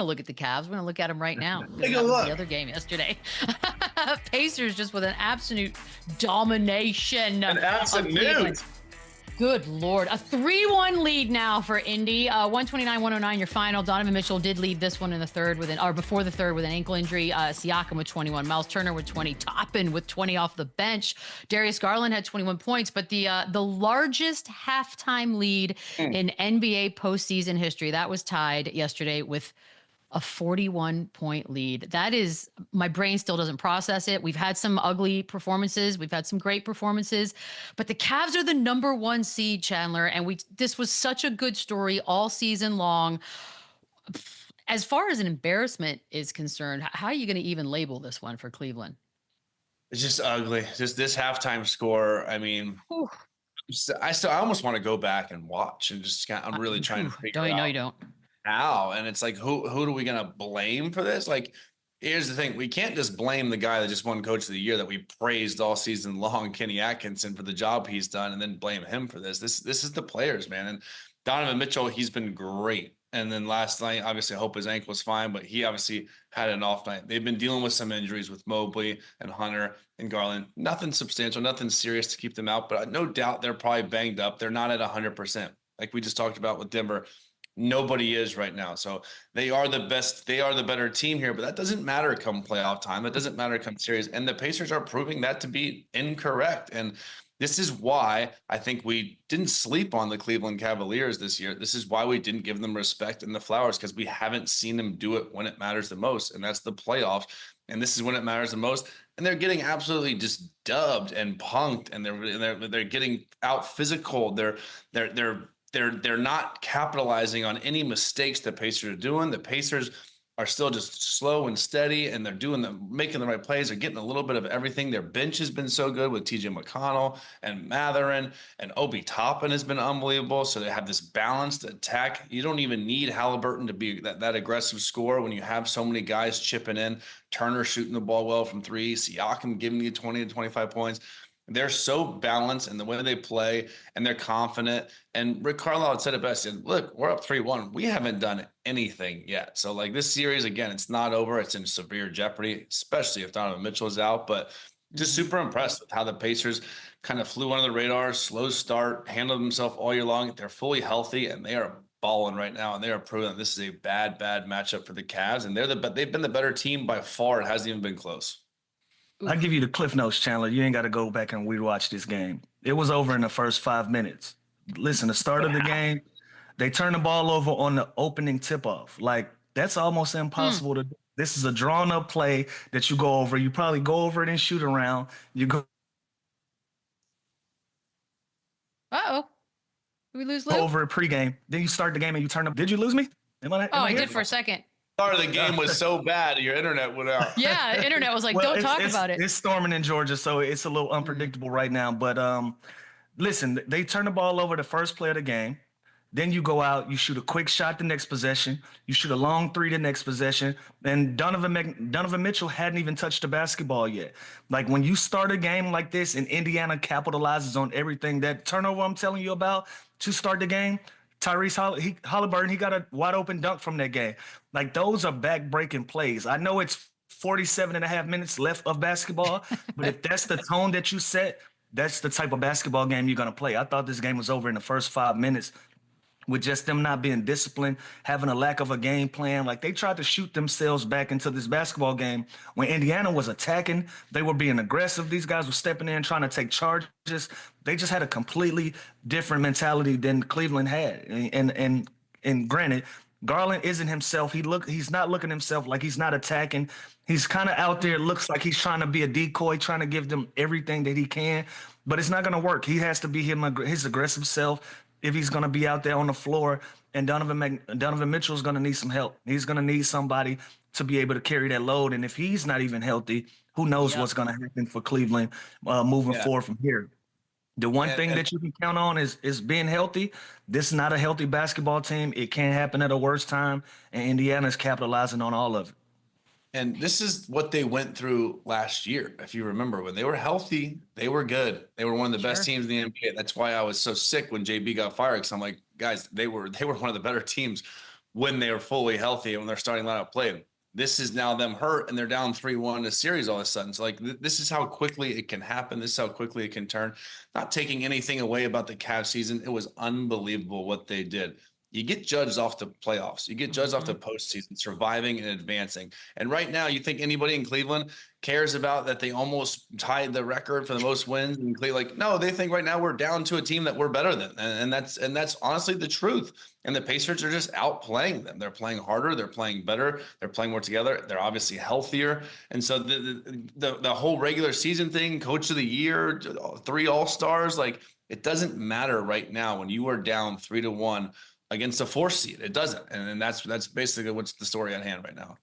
to look at the Cavs. We're going to look at them right now because Take a that was look. the other game yesterday. Pacers just with an absolute domination. An absent of Cleveland. nude. Good Lord. A 3-1 lead now for Indy. 129-109 your final. Donovan Mitchell did lead this one in the third before the third with an ankle injury. Siakam with 21. Miles Turner with 20. Toppin with 20 off the bench. Darius Garland had 21 points, but the largest halftime lead in NBA postseason history, that was tied yesterday with a 41-point lead. That is, my brain still doesn't process it. We've had some ugly performances. We've had some great performances, but the Cavs are the number 1 seed, Chandler. And this was such a good story all season long. As far as an embarrassment is concerned, how are you going to even label this one for Cleveland? It's just ugly. Just this halftime score. I mean, I almost want to go back and watch and just I'm really trying to figure out. No, you don't. How? And it's like, who are we gonna blame for this? Like, here's the thing: we can't just blame the guy that just won Coach of the Year that we praised all season long, Kenny Atkinson, for the job he's done, and then blame him for this. This is the players, man. And Donovan Mitchell, he's been great. And then last night, obviously, I hope his ankle was fine, but he obviously had an off night. They've been dealing with some injuries with Mobley and Hunter and Garland. Nothing substantial, nothing serious to keep them out, but no doubt they're probably banged up. They're not at 100%, like we just talked about with Denver. Nobody is right now. So they are the best. They are the better team here, but that doesn't matter come playoff time. That doesn't matter come series. And the Pacers are proving that to be incorrect. And this is why I think we didn't sleep on the Cleveland Cavaliers this year. This is why we didn't give them respect and the flowers, because we haven't seen them do it when it matters the most. And that's the playoffs. And this is when it matters the most. And they're getting absolutely just dubbed and punked, and they're getting out physical. They're not capitalizing on any mistakes the Pacers are doing. The Pacers are still just slow and steady, and they're making the right plays. They're getting a little bit of everything. Their bench has been so good with TJ McConnell and Mathurin, and Obi Toppin has been unbelievable. So they have this balanced attack. You don't even need Haliburton to be that aggressive scorer when you have so many guys chipping in. Turner shooting the ball well from three. Siakam giving you 20 to 25 points. They're so balanced in the way they play, and they're confident. And Rick Carlisle had said it best. He said, look, we're up 3-1. We haven't done anything yet. So, like, this series, again, it's not over. It's in severe jeopardy, especially if Donovan Mitchell is out. But just super impressed with how the Pacers kind of flew under the radar, slow start, handled themselves all year long. They're fully healthy, and they are balling right now. And they are proving that this is a bad matchup for the Cavs. And they've been the better team by far. It hasn't even been close. I'll give you the Cliff Notes, Chandler. You ain't got to go back and rewatch this game. It was over in the first 5 minutes. Listen, the start of the game, they turned the ball over on the opening tip-off. Like, that's almost impossible to do. This is a drawn-up play that you go over. You probably go over it and shoot around. You go Uh-oh. Did we lose Luke? over it pregame. Then you start the game and you turn up. Did you lose me? I did for a second. Part of the game was so bad, your internet went out. Yeah, internet was like, don't talk about it. It's storming in Georgia, so it's a little unpredictable right now. But listen, they turn the ball over the first play of the game. Then you go out, you shoot a quick shot the next possession. You shoot a long three the next possession. And Donovan Mitchell hadn't even touched the basketball yet. Like, when you start a game like this and Indiana capitalizes on everything, that turnover I'm telling you about to start the game, Haliburton, he got a wide open dunk from that game. Like, those are back-breaking plays. I know it's 47 and a half minutes left of basketball, but if that's the tone that you set, that's the type of basketball game you're going to play. I thought this game was over in the first 5 minutes with just them not being disciplined, having a lack of a game plan. Like, they tried to shoot themselves back into this basketball game when Indiana was attacking. They were being aggressive. These guys were stepping in, trying to take charges. They just had a completely different mentality than Cleveland had. And granted, Garland isn't himself. He's not looking himself, like he's not attacking. He's kind of out there, looks like he's trying to be a decoy, trying to give them everything that he can, but it's not going to work. He has to be his aggressive self if he's going to be out there on the floor. And Donovan Mitchell is going to need some help. He's going to need somebody to be able to carry that load. And if he's not even healthy, who knows what's going to happen for Cleveland moving forward from here. The one thing that you can count on is being healthy. This is not a healthy basketball team. It can't happen at a worse time, and Indiana's capitalizing on all of it. And this is what they went through last year. If you remember, when they were healthy, they were good. They were one of the best teams in the NBA. That's why I was so sick when JB got fired, because I'm like, guys, they were one of the better teams when they're fully healthy and when they're starting lineup playing. This is now them hurt and they're down 3-1 in a series all of a sudden. So like this is how quickly it can happen. This is how quickly it can turn. Not taking anything away about the Cavs season. It was unbelievable what they did. You get judged off the playoffs. You get judged off the postseason, surviving and advancing. And right now, you think anybody in Cleveland cares about that they almost tied the record for the most wins in Cleveland? Like, no, they think right now we're down to a team that we're better than. And that's honestly the truth. And the Pacers are just outplaying them. They're playing harder. They're playing better. They're playing more together. They're obviously healthier. And so the whole regular season thing, coach of the year, 3 All-Stars, like it doesn't matter right now when you are down 3-1 against a 4 seed. It doesn't. And that's basically what's the story at hand right now.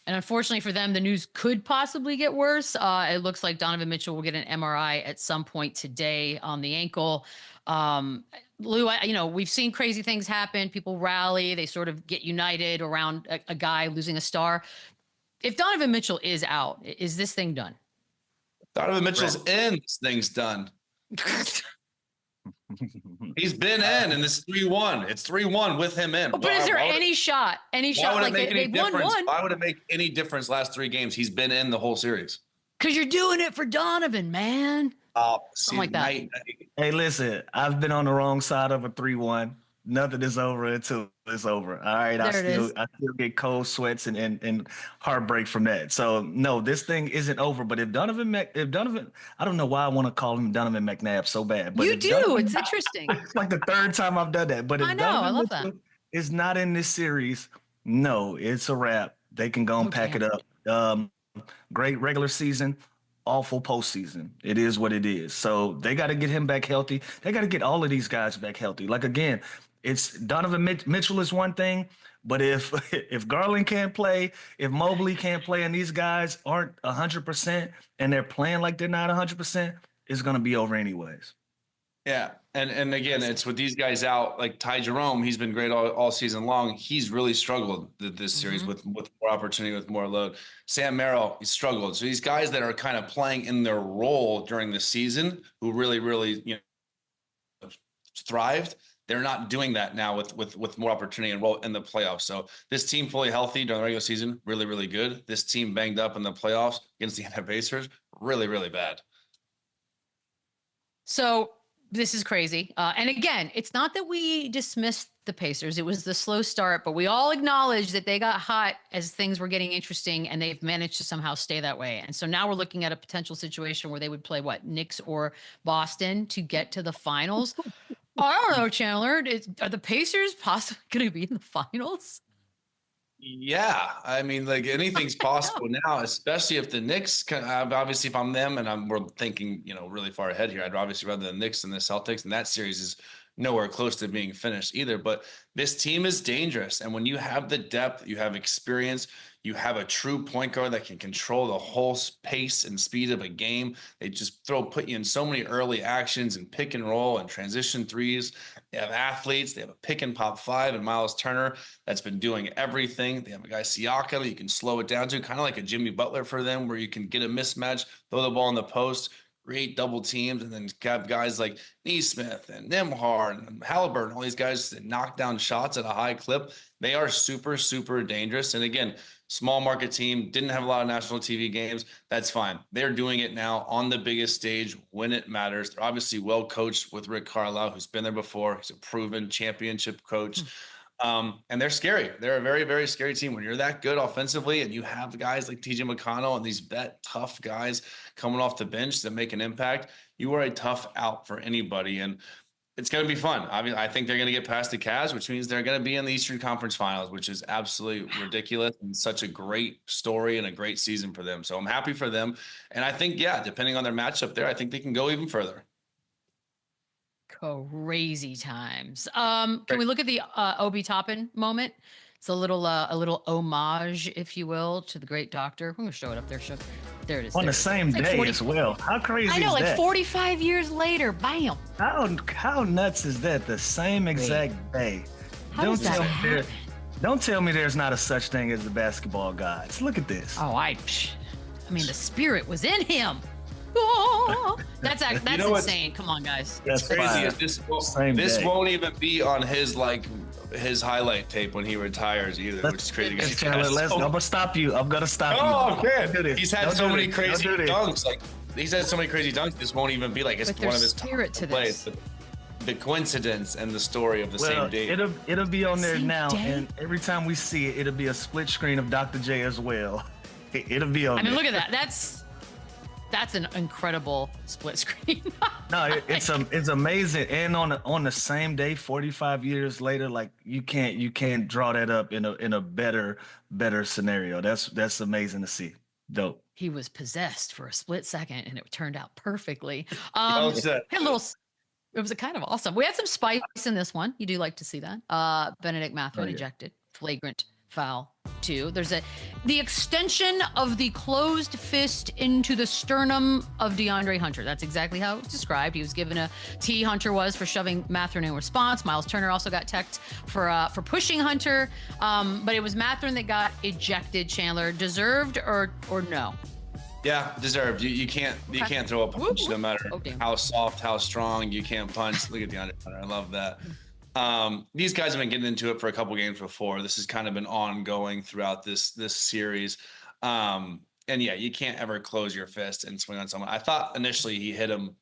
And unfortunately for them, the news could possibly get worse. It looks like Donovan Mitchell will get an MRI at some point today on the ankle. Lou, we've seen crazy things happen. People rally. They sort of get united around a guy losing a star. If Donovan Mitchell is out, is this thing done? Donovan Mitchell's in. This thing's done. He's been in, and it's 3-1. It's 3-1 with him in. But is there any shot? Any shot? Why would it make any difference? Won. Why would it make any difference last 3 games? He's been in the whole series. Because you're doing it for Donovan, man. Something like that. Hey, listen, I've been on the wrong side of a 3-1. Nothing is over until it's over. All right. I still get cold sweats and heartbreak from that. So no, this thing isn't over. But if Donovan, I don't know why I want to call him Donovan McNabb so bad. But you do. It's interesting. It's like the 3rd time I've done that. But if I love that. Is not in this series, no, it's a wrap. They can go and pack it up. Great regular season. Awful postseason. It is what it is. So they got to get him back healthy. They got to get all of these guys back healthy. Like, again, it's Donovan Mitchell is one thing, but if Garland can't play, if Mobley can't play, and these guys aren't 100% and they're playing like they're not 100%, it's going to be over anyways. Yeah. And again, it's with these guys out, like Ty Jerome, he's been great all season long. He's really struggled this series with more opportunity, with more load. Sam Merrill, he struggled. So these guys that are kind of playing in their role during the season, who really, thrived, they're not doing that now with more opportunity and role in the playoffs. So this team fully healthy during the regular season, really, really good. This team banged up in the playoffs against the Indiana Pacers, really, really bad. So this is crazy. And again, it's not that we dismissed the Pacers. It was the slow start, but we all acknowledge that they got hot as things were getting interesting, and they've managed to somehow stay that way. And so now we're looking at a potential situation where they would play Knicks or Boston to get to the finals. I don't know, Chandler. Are the Pacers possibly going to be in the finals? Yeah, I mean, like anything's possible now, especially if the Knicks. Obviously, if I'm them and we're thinking, really far ahead here, I'd obviously rather the Knicks and the Celtics, and that series is nowhere close to being finished either. But this team is dangerous, and when you have the depth, you have experience, you have a true point guard that can control the whole pace and speed of a game. They just put you in so many early actions and pick and roll and transition threes. They have athletes. They have a pick and pop 5 and Miles Turner that's been doing everything. They have a guy Siakam you can slow it down to, kind of like a Jimmy Butler for them, where you can get a mismatch, throw the ball in the post, create double teams, and then have guys like Nesmith and Nembhard and Haliburton, all these guys that knock down shots at a high clip. They are super, super dangerous. And again, small market team, didn't have a lot of national TV games. That's fine. They're doing it now on the biggest stage when it matters. They're obviously well coached with Rick Carlisle, who's been there before. He's a proven championship coach. And they're scary. They're a very, very scary team. When you're that good offensively and you have guys like TJ McConnell and these tough guys coming off the bench that make an impact, you are a tough out for anybody. And it's going to be fun. I think they're going to get past the Cavs, which means they're going to be in the Eastern Conference Finals, which is absolutely ridiculous and such a great story and a great season for them. So I'm happy for them. And I think, depending on their matchup there, I think they can go even further. Crazy times. Can we look at the Obi Toppin moment? It's a little homage, if you will, to the great doctor. I'm going to show it up there. There it is. On the same day as well. How crazy is that? I know, 45 years later. Bam. How nuts is that? The same exact day. How does that happen? Don't tell me there's not a such thing as the basketball gods. Look at this. Oh, I mean, the spirit was in him. Oh, that's insane. Come on, guys. That's crazy. This won't even be on his his highlight tape when he retires either, which is crazy. Chandler, I'm gonna stop you. I'm gonna stop you. Oh, man. He's had so many crazy dunks. Like, he's had so many crazy dunks. This won't even be like one of his top plays. The coincidence and the story of the same day. It'll be on there now, and every time we see it, it'll be a split screen of Dr. J as well. It'll be on. I mean, look at that. That's an incredible split screen. No, it's amazing. And on the same day, 45 years later, like you can't draw that up in a better scenario. That's amazing to see. Dope. He was possessed for a split second, and it turned out perfectly. It was a kind of awesome. We had some spice in this one. You do like to see that. Benedict Mathurin ejected. Flagrant foul 2. There's the extension of the closed fist into the sternum of DeAndre Hunter. That's exactly how it's described. He was given a T. Hunter was for shoving Mathurin in response. Miles Turner also got teched for pushing Hunter. But it was Mathurin that got ejected. Chandler, deserved or no? Yeah, deserved. You can't throw a punch no matter how soft, how strong. You can't punch. Look at DeAndre Hunter. I love that. These guys have been getting into it for a couple games before. This has kind of been ongoing throughout this series. And yeah, you can't ever close your fist and swing on someone. I thought initially he hit him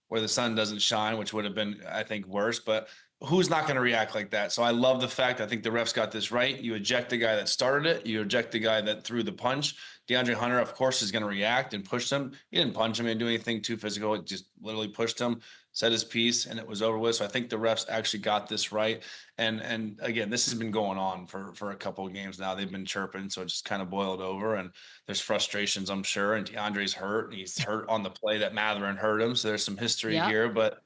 where the sun doesn't shine, which would have been, I think, worse. But who's not going to react like that? So I love the fact, I think the refs got this right. You eject the guy that started it. You eject the guy that threw the punch. DeAndre Hunter, of course, is going to react and push him. He didn't punch him. He didn't do anything too physical. It just literally pushed him, said his piece, and it was over with. So I think the refs actually got this right. And again, this has been going on for a couple of games now. They've been chirping, so it just kind of boiled over. And there's frustrations, I'm sure. And DeAndre's hurt. And he's hurt on the play that Mathurin hurt him. So there's some history here. But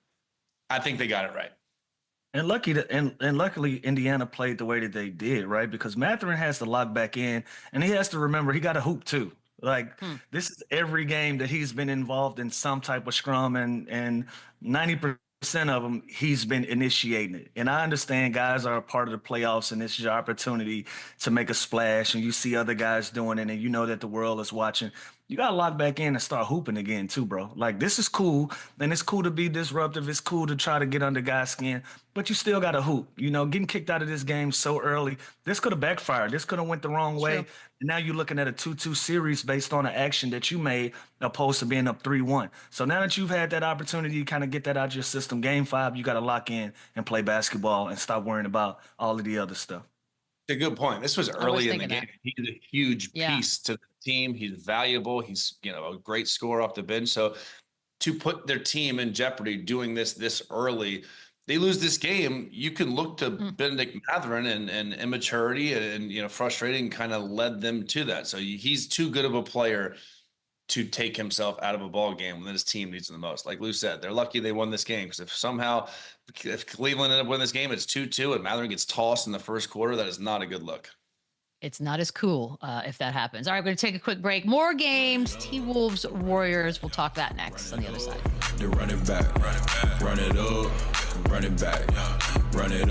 I think they got it right. And luckily, Indiana played the way that they did, right? Because Mathurin has to lock back in, and he has to remember he got to hoop too. Like this is every game that he's been involved in some type of scrum, and 90% of them he's been initiating it. And I understand guys are a part of the playoffs, and this is your opportunity to make a splash, and you see other guys doing it, and you know that the world is watching. You got to lock back in and start hooping again too, bro. Like, this is cool, and it's cool to be disruptive. It's cool to try to get under guys' skin, but you still got to hoop. You know, getting kicked out of this game so early, this could have backfired. This could have went the wrong way. And now you're looking at a 2-2 series based on an action that you made opposed to being up 3-1. So now that you've had that opportunity to kind of get that out of your system, game 5, you got to lock in and play basketball and stop worrying about all of the other stuff. A good point. This was early in the game. He's a huge piece to the team. He's valuable. He's, a great scorer off the bench. So to put their team in jeopardy doing this early, they lose this game. You can look to Benedict Mathurin and immaturity and frustrating kind of led them to that. So he's too good of a player to take himself out of a ball game when his team needs him the most. Like Lou said, they're lucky they won this game, because if Cleveland ended up winning this game, it's 2-2 and Mathurin gets tossed in the first quarter, that is not a good look. It's not as cool if that happens. All right, we're going to take a quick break. More games, T-Wolves, Warriors. We'll talk that next on the other side. They're running back, run it up, run it back, run it up.